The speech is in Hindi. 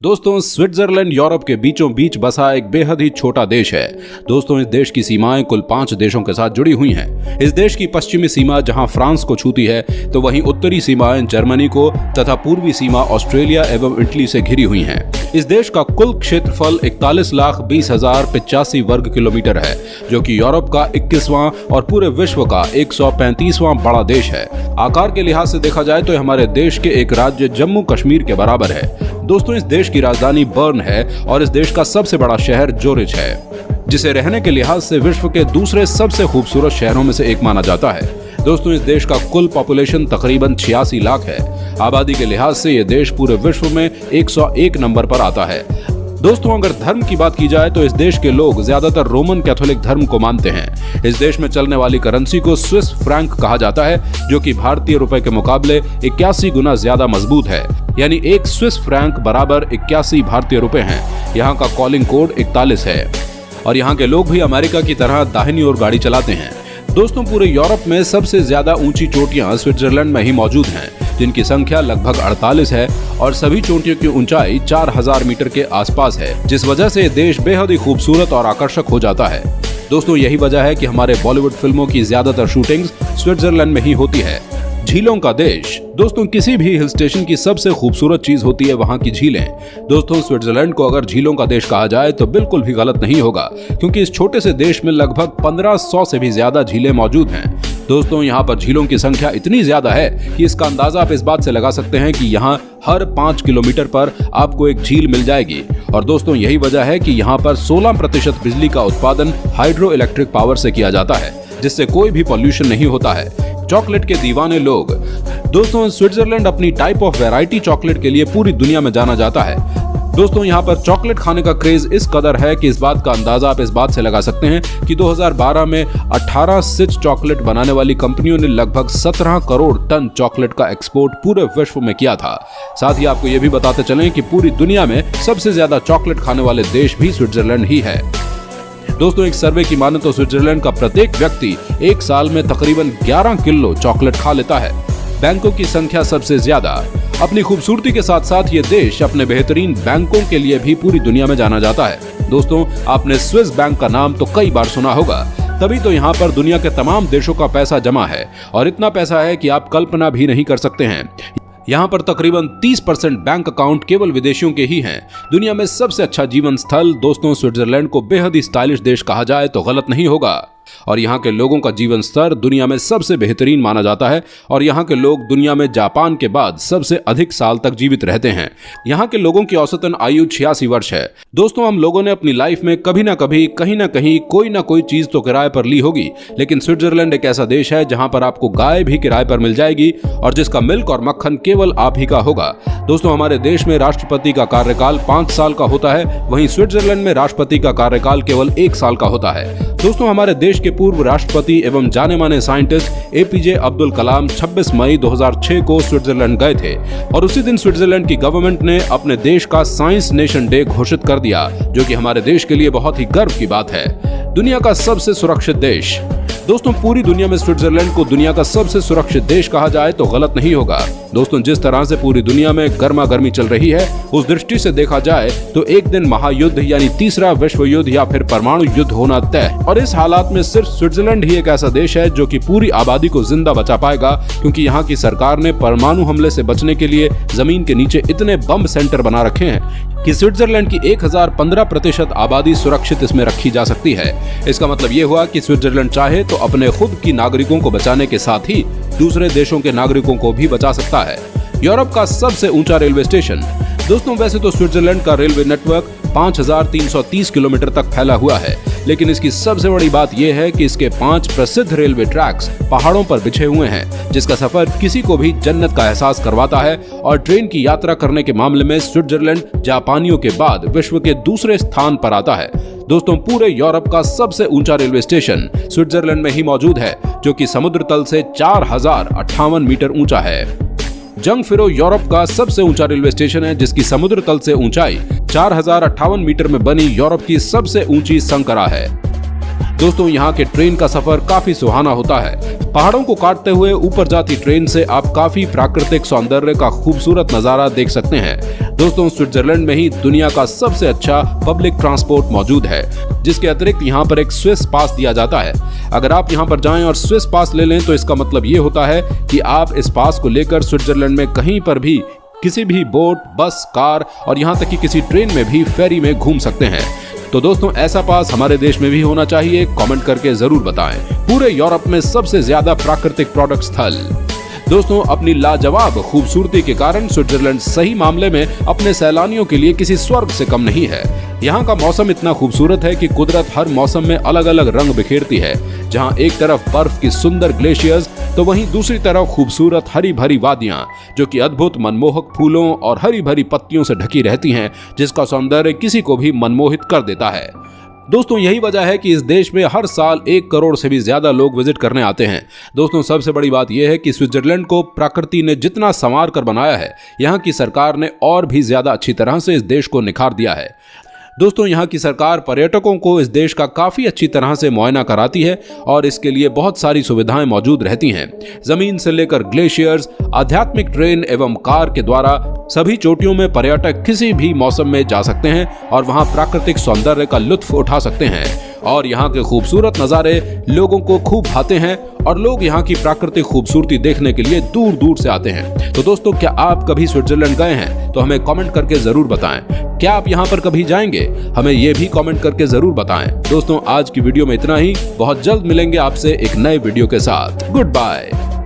दोस्तों, स्विट्जरलैंड यूरोप के बीचों बीच बसा एक बेहद ही छोटा देश है। दोस्तों, इस देश की सीमाएं कुल 5 देशों के साथ जुड़ी हुई हैं। इस देश की पश्चिमी सीमा जहां फ्रांस को छूती है, तो वहीं उत्तरी सीमाएं जर्मनी को तथा पूर्वी सीमा ऑस्ट्रेलिया एवं इटली से घिरी हुई हैं। इस देश का कुल क्षेत्रफल 41,20,085 वर्ग किलोमीटर है, जो कि यूरोप का 21वां और पूरे विश्व का 135वां बड़ा देश है। आकार के लिहाज से देखा जाए तो हमारे देश के एक राज्य जम्मू कश्मीर के बराबर है। दोस्तों, इस देश की राजधानी बर्न है और इस देश का सबसे बड़ा शहर जोरिच है, जिसे रहने के लिहाज से विश्व के दूसरे सबसे खूबसूरत शहरों में से एक माना जाता है। दोस्तों, इस देश का कुल पॉपुलेशन तकरीबन 86 लाख है। आबादी के लिहाज से यह देश पूरे विश्व में 101 नंबर पर आता है। दोस्तों, अगर धर्म की बात की जाए तो इस देश के लोग ज्यादातर रोमन कैथोलिक धर्म को मानते हैं। इस देश में चलने वाली करेंसी को स्विस फ्रैंक कहा जाता है, जो कि भारतीय रुपए के मुकाबले 81 गुना ज्यादा मजबूत है। यानी एक स्विस फ्रैंक बराबर 81 भारतीय रुपए हैं। यहाँ का कॉलिंग कोड 41 है और यहाँ के लोग भी अमेरिका की तरह दाहिनी ओर गाड़ी चलाते हैं। दोस्तों, पूरे यूरोप में सबसे ज्यादा ऊंची चोटियां स्विट्जरलैंड में ही मौजूद हैं, जिनकी संख्या लगभग 48 है और सभी चोटियों की ऊंचाई 4000 मीटर के आसपास है, जिस वजह से देश बेहद ही खूबसूरत और आकर्षक हो जाता है। दोस्तों, यही वजह है कि हमारे बॉलीवुड फिल्मों की ज्यादातर शूटिंग्स स्विट्जरलैंड में ही होती है। झीलों का देश। दोस्तों, किसी भी हिल स्टेशन की सबसे खूबसूरत चीज होती है वहां की झीलें। दोस्तों, स्विट्जरलैंड को अगर झीलों का देश कहा जाए तो बिल्कुल भी गलत नहीं होगा, क्योंकि इस छोटे से देश में लगभग 1500 से भी ज्यादा झीलें मौजूद हैं। दोस्तों, यहाँ पर झीलों की संख्या इतनी ज्यादा है कि इसका अंदाजा आप इस बात से लगा सकते हैं कि यहाँ हर 5 किलोमीटर पर आपको एक झील मिल जाएगी। और दोस्तों, यही वजह है कि यहाँ पर 16% बिजली का उत्पादन हाइड्रो इलेक्ट्रिक पावर से किया जाता है, जिससे कोई भी पॉल्यूशन नहीं होता है। चॉकलेट के दीवाने लोग। दोस्तों, स्विट्जरलैंड अपनी टाइप ऑफ वैरायटी चॉकलेट के लिए पूरी दुनिया में जाना जाता है। दोस्तों, यहाँ पर चॉकलेट खाने का क्रेज इस कदर है कि इस बात का अंदाजा आप इस बात से लगा सकते हैं कि 2012 में 18 सिच चॉकलेट बनाने वाली कंपनियों ने लगभग 17 करोड़ टन चॉकलेट का एक्सपोर्ट पूरे विश्व में किया था। साथ ही आपको ये भी बताते चलें कि पूरी दुनिया में सबसे ज्यादा चॉकलेट खाने वाले देश भी स्विट्जरलैंड ही है। दोस्तों, एक सर्वे की माने तो स्विट्जरलैंड का प्रत्येक व्यक्ति एक साल में तकरीबन 11 किलो चॉकलेट खा लेता है। बैंकों की संख्या सबसे ज्यादा। अपनी खूबसूरती के साथ साथ ये देश अपने बेहतरीन बैंकों के लिए भी पूरी दुनिया में जाना जाता है। दोस्तों, आपने स्विस बैंक का नाम तो कई बार सुना होगा, तभी तो यहाँ पर दुनिया के तमाम देशों का पैसा जमा है और इतना पैसा है कि आप कल्पना भी नहीं कर सकते हैं। यहाँ पर तकरीबन 30% बैंक अकाउंट केवल विदेशियों के ही हैं। दुनिया में सबसे अच्छा जीवन स्थल। दोस्तों, स्विट्जरलैंड को बेहद ही स्टाइलिश देश कहा जाए तो गलत नहीं होगा और यहाँ के लोगों का जीवन स्तर दुनिया में सबसे बेहतरीन माना जाता है और यहाँ के लोग दुनिया में जापान के बाद सबसे अधिक साल तक जीवित रहते हैं। यहाँ के लोगों की औसतन आयु 86 वर्ष है। दोस्तों, हम लोगों ने अपनी लाइफ में कभी ना कभी कहीं ना कहीं कोई ना कोई चीज तो किराए पर ली होगी, लेकिन स्विट्जरलैंड एक ऐसा देश है जहाँ पर आपको गाय भी किराए पर मिल जाएगी और जिसका मिल्क और मक्खन केवल आप ही का होगा। दोस्तों, हमारे देश में राष्ट्रपति का कार्यकाल 5 साल का होता है, वहीं स्विट्जरलैंड में राष्ट्रपति का कार्यकाल केवल 1 साल का होता है। दोस्तों, हमारे देश के पूर्व राष्ट्रपति एवं जाने माने साइंटिस्ट एपीजे अब्दुल कलाम 26 मई 2006 को स्विट्जरलैंड गए थे और उसी दिन स्विट्जरलैंड की गवर्नमेंट ने अपने देश का साइंस नेशन डे घोषित कर दिया, जो कि हमारे देश के लिए बहुत ही गर्व की बात है। दुनिया का सबसे सुरक्षित देश। दोस्तों, पूरी दुनिया में स्विट्जरलैंड को दुनिया का सबसे सुरक्षित देश कहा जाए तो गलत नहीं होगा। दोस्तों, जिस तरह से पूरी दुनिया में गर्मा गर्मी चल रही है, उस दृष्टि से देखा जाए तो एक दिन महायुद्ध यानी तीसरा विश्व युद्ध या फिर परमाणु युद्ध होना तय। और इस हालात में सिर्फ स्विट्जरलैंड ही एक ऐसा देश है जो कि पूरी आबादी को जिंदा बचा पाएगा, क्योंकि यहाँ की सरकार ने परमाणु हमले से बचने के लिए जमीन के नीचे इतने बम सेंटर बना रखे हैं कि स्विट्जरलैंड की 1015% आबादी सुरक्षित इसमें रखी जा सकती है। इसका मतलब ये हुआ कि स्विट्जरलैंड चाहे तो अपने खुद की नागरिकों को बचाने के साथ ही दूसरे देशों के नागरिकों को भी बचा सकता है। यूरोप का सबसे ऊंचा रेलवे स्टेशन। दोस्तों, वैसे तो स्विट्जरलैंड का रेलवे नेटवर्क 5330 किलोमीटर तक फैला हुआ है, लेकिन इसकी सबसे बड़ी बात यह है कि इसके 5 प्रसिद्ध रेलवे ट्रैक्स पहाड़ों पर बिछे हुए हैं, जिसका सफर किसी को भी जन्नत का एहसास करवाता है। और ट्रेन की यात्रा करने के मामले में स्विट्जरलैंड जापानियों के बाद विश्व के दूसरे स्थान पर आता है। दोस्तों, पूरे यूरोप का सबसे ऊंचा रेलवे स्टेशन स्विट्जरलैंड में ही मौजूद है, जो कि समुद्र तल से 4058 मीटर ऊंचा है। जंगफिरो यूरोप का सबसे ऊंचा रेलवे स्टेशन है, जिसकी समुद्र तल से ऊंचाई 4058 मीटर में बनी यूरोप की सबसे ऊंची संकरा है। दोस्तों, यहाँ के ट्रेन का सफर काफी सुहाना होता है। पहाड़ों को काटते हुए ऊपर जाती ट्रेन से आप काफी प्राकृतिक सौंदर्य का खूबसूरत नजारा देख सकते हैं। दोस्तों स्विट्जरलैंड में ही दुनिया का सबसे अच्छा पब्लिक ट्रांसपोर्ट मौजूद है, जिसके अतिरिक्त यहाँ पर एक स्विस पास दिया जाता है। अगर आप यहाँ पर जाएं और स्विस पास ले लें तो इसका मतलब ये होता है कि आप इस पास को लेकर स्विट्जरलैंड में कहीं पर भी किसी भी बोट, बस, कार और यहाँ तक कि किसी ट्रेन में भी फेरी में घूम सकते हैं। तो दोस्तों ऐसा पास हमारे देश में भी होना चाहिए, कमेंट करके जरूर बताएं। पूरे यूरोप में सबसे ज्यादा प्राकृतिक प्रोडक्ट स्थल। दोस्तों अपनी लाजवाब खूबसूरती के कारण स्विट्जरलैंड सही मामले में अपने सैलानियों के लिए किसी स्वर्ग से कम नहीं है। यहाँ का मौसम इतना खूबसूरत है कि कुदरत हर मौसम में अलग अलग रंग बिखेरती है। जहाँ एक तरफ बर्फ की सुंदर ग्लेशियर्स तो वहीं दूसरी तरफ खूबसूरत हरी भरी वादियाँ जो कि अद्भुत मनमोहक फूलों और हरी भरी पत्तियों से ढकी रहती हैं, जिसका सौंदर्य किसी को भी मनमोहित कर देता है। दोस्तों यही वजह है कि इस देश में हर साल 1 करोड़ से भी ज्यादा लोग विजिट करने आते हैं। दोस्तों सबसे बड़ी बात यह है कि स्विट्जरलैंड को प्रकृति ने जितना संवार कर बनाया है, यहाँ की सरकार ने और भी ज्यादा अच्छी तरह से इस देश को निखार दिया है। दोस्तों यहाँ की सरकार पर्यटकों को इस देश का काफी अच्छी तरह से मुआयना कराती है और इसके लिए बहुत सारी सुविधाएं मौजूद रहती हैं। जमीन से लेकर ग्लेशियर्स, आध्यात्मिक ट्रेन एवं कार के द्वारा सभी चोटियों में पर्यटक किसी भी मौसम में जा सकते हैं और वहां प्राकृतिक सौंदर्य का लुत्फ उठा सकते हैं। और यहाँ के खूबसूरत नज़ारे लोगों को खूब भाते हैं और लोग यहाँ की प्राकृतिक खूबसूरती देखने के लिए दूर दूर से आते हैं। तो दोस्तों क्या आप कभी स्विट्जरलैंड गए हैं? तो हमें कमेंट करके जरूर बताएं। क्या आप यहाँ पर कभी जाएंगे? हमें ये भी कमेंट करके जरूर बताएं। दोस्तों आज की वीडियो में इतना ही। बहुत जल्द मिलेंगे आपसे एक नए वीडियो के साथ। Good bye.